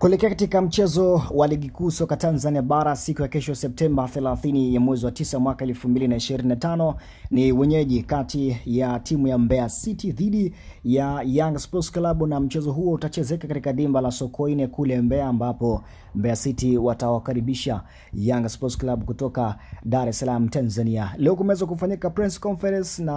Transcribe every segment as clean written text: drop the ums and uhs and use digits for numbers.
Kuelekea katika mchezo wa ligi kuu soka Tanzania bara siku ya kesho Septemba 30 ya mwezi wa 9 mwaka 2025 ni wenyeji kati ya timu ya Mbeya City dhidi ya Young Sports Club, na mchezo huo utachezeka katika dimba la Sokoine kule Mbeya, ambapo Mbeya City watawakaribisha Young Sports Club kutoka Dar es Salaam Tanzania. Leo kumeweza kufanyika press conference na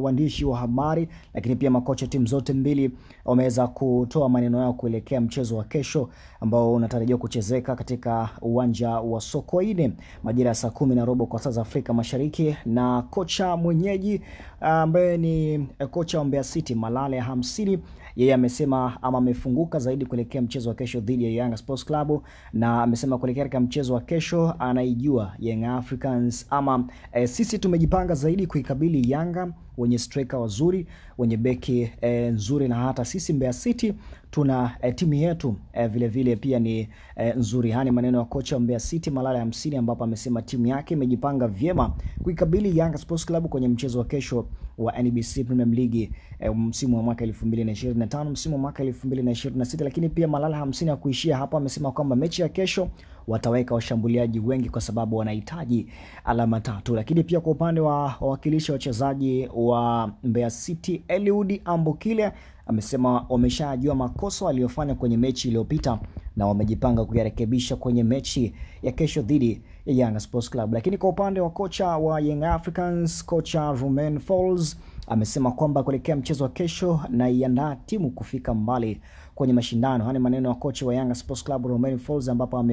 waandishi wa habari, lakini pia makocha timu zote mbili wameweza kutoa maneno yao kuelekea mchezo wa kesho ambao unatarajiwa kuchezeka katika uwanja wa Sokoine majira ya saa 10:15 kwa saa za Afrika Mashariki. Na kocha mwenyeji ambaye ni kocha wa Mbeya City Malale Hamsini, yeye amesema ama amefunguka zaidi kuelekea mchezo wa kesho dhidi ya Young Sports Club, na amesema kuelekea katika mchezo wa kesho anaijua Young Africans ama sisi tumejipanga zaidi kuikabili Yanga, wenye striker wazuri, wenye beki nzuri, na hata sisi Mbeya City tuna timu yetu vile vile pia ni nzuri. Hani maneno ya kocha wa Mbeya City Malala Hamsini, ambapo amesema timu yake imejipanga vyema kuikabili Young Sports Club kwenye mchezo wa kesho wa NBC Premier League msimu wa mwaka 2025 msimu wa mwaka 2026. Lakini pia Malala Hamsini hakuishia hapo, amesema kwamba mechi ya kesho wataweka washambuliaji wengi kwa sababu wanahitaji alama 3. Lakini pia kwa upande wa wawakilishi wachezaji wa Mbeya City, Eliud Ambokile amesema wameshajua makosa waliyofanya kwenye mechi iliyopita na wamejipanga kuyarekebisha kwenye mechi ya kesho dhidi ya Young Sports Club. Lakini kwa upande wa kocha wa Young Africans, kocha Romain Folz amesema kwamba kuelekea mchezo wa kesho na iandaa timu kufika mbali kwenye mashindano. Hani maneno ya kocha wa Young Sports Club Romain Folz, ambapo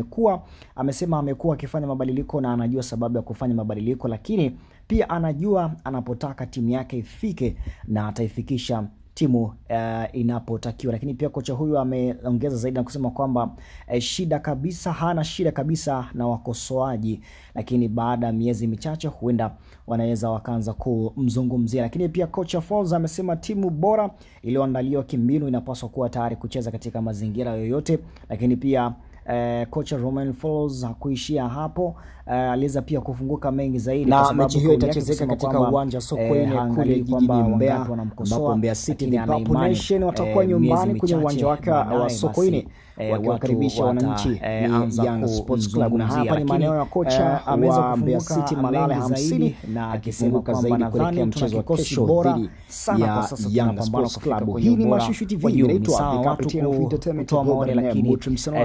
amesema amekuwa akifanya mabadiliko na anajua sababu ya kufanya mabadiliko, lakini pia anajua anapotaka timu yake ifike na ataifikisha timu inapotakiwa. Lakini pia kocha huyu ameongeza zaidi na kusema kwamba hana shida kabisa na wakosoaji, lakini baada ya miezi michache huenda wanaweza wakaanza kumzungumzia. Lakini pia kocha Folz amesema timu bora iliyoandaliwa kimbinu inapaswa kuwa tayari kucheza katika mazingira yoyote. Lakini pia kocha Romain Folz hakuishia hapo, aliweza pia kufunguka mengi zaidi, na mechi hiyo itachezeka katika uwanja Sokoine kule jijini Mbeya, ambapo Mbeya City ni Papu Nation watakuwa nyumbani kwenye uwanja wake wa Sokoine wakiwakaribisha wananchi Young Sports Club. Na hapa ni maneno ya kocha ameweza Mbeya City Malale Hamsini, na akisema kwamba kuelekea mchezo wa kesho dhidi ya Young Sports Club. Hii ni Mashushu TV, inaitwa The Capital of Entertainment, lakini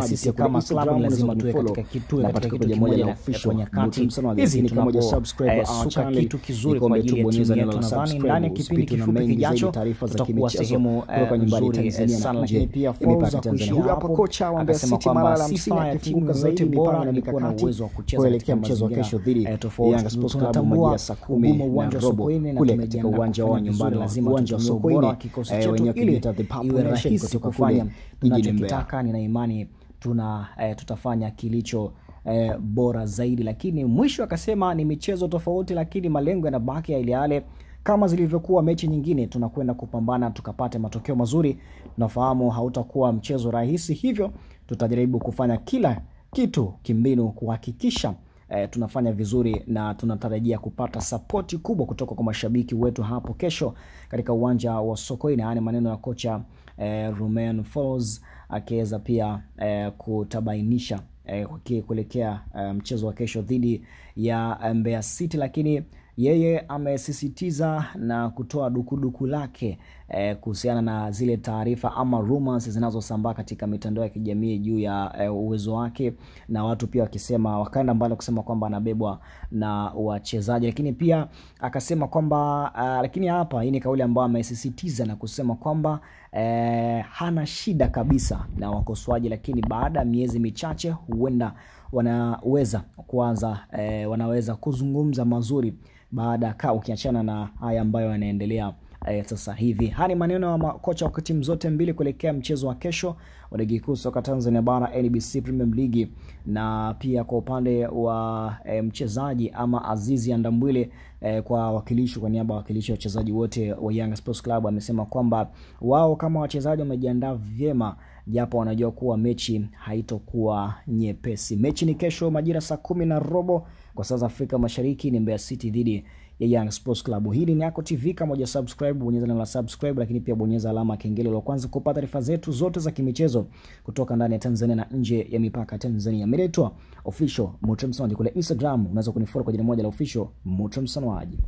sisi kama club lazima tuwe katika kitu katika moja na official nyakati hizi. Ni kama subscribe our channel, kitu kizuri kwa ajili ya timu yetu. Nadhani ndani ya kipindi kifupi kijacho tutakuwa sehemu kutoka nyumbani Tanzania sana. Lakini pia Folz huyu hapo kocha wa Mbeya City Malala Hamsini akifunguka zaidi bora na alikuwa na uwezo wa kucheza kuelekea mchezo wa kesho dhidi ya Young Sports Club majira saa 10:15 kule katika uwanja wa nyumbani, lazima uwanja wa Sokoine wenyewe kiita The Papu Nation kutoka kufanya tunachokitaka. Nina imani tutafanya kilicho bora zaidi. Lakini mwisho akasema ni michezo tofauti, lakini malengo yanabaki yale kama zilivyokuwa mechi nyingine. Tunakwenda kupambana tukapate matokeo mazuri. Tunafahamu hautakuwa mchezo rahisi, hivyo tutajaribu kufanya kila kitu kimbinu kuhakikisha tunafanya vizuri, na tunatarajia kupata support kubwa kutoka kwa mashabiki wetu hapo kesho katika uwanja wa Sokoine. Haya maneno ya kocha Romain Folz akiweza pia kutabainisha kuelekea mchezo wa kesho dhidi ya Mbeya City. Lakini yeye amesisitiza na kutoa dukuduku lake kuhusiana na zile taarifa ama rumors zinazosambaa katika mitandao ya kijamii juu ya uwezo wake, na watu pia wakisema wakaenda mbali kusema kwamba anabebwa na wachezaji. Lakini pia akasema kwamba lakini hapa hii ni kauli ambayo amesisitiza na kusema kwamba hana shida kabisa na wakosoaji, lakini baada ya miezi michache huenda wanaweza kuzungumza mazuri baada ukiachana na haya ambayo yanaendelea sasa hivi. Hani maneno ya makocha wa timu zote mbili kuelekea mchezo wa kesho wa ligi kuu soka Tanzania bara NBC Premier League. Na pia kwa upande wa mchezaji ama Azizi Andambwile kwa niaba ya wakilishi wachezaji wote wa Young Sports Club, amesema kwamba wao kama wachezaji wamejiandaa vyema, japo wanajua kuwa mechi haitokuwa nyepesi. Mechi ni kesho majira saa 10:15 kwa saa za Afrika Mashariki, ni Mbeya City dhidi ya Young Sports Club. Hili ni Yako TV, kama moja subscribe, bonyeza neno la subscribe, lakini pia bonyeza alama kengele la kwanza kupata taarifa zetu zote za kimichezo kutoka ndani ya Tanzania na nje ya mipaka Tanzania. Mimi Official Mutram Sanwaji kule Instagram, unaweza kunifollow kwa jina moja la Official Mutram Sanwaji.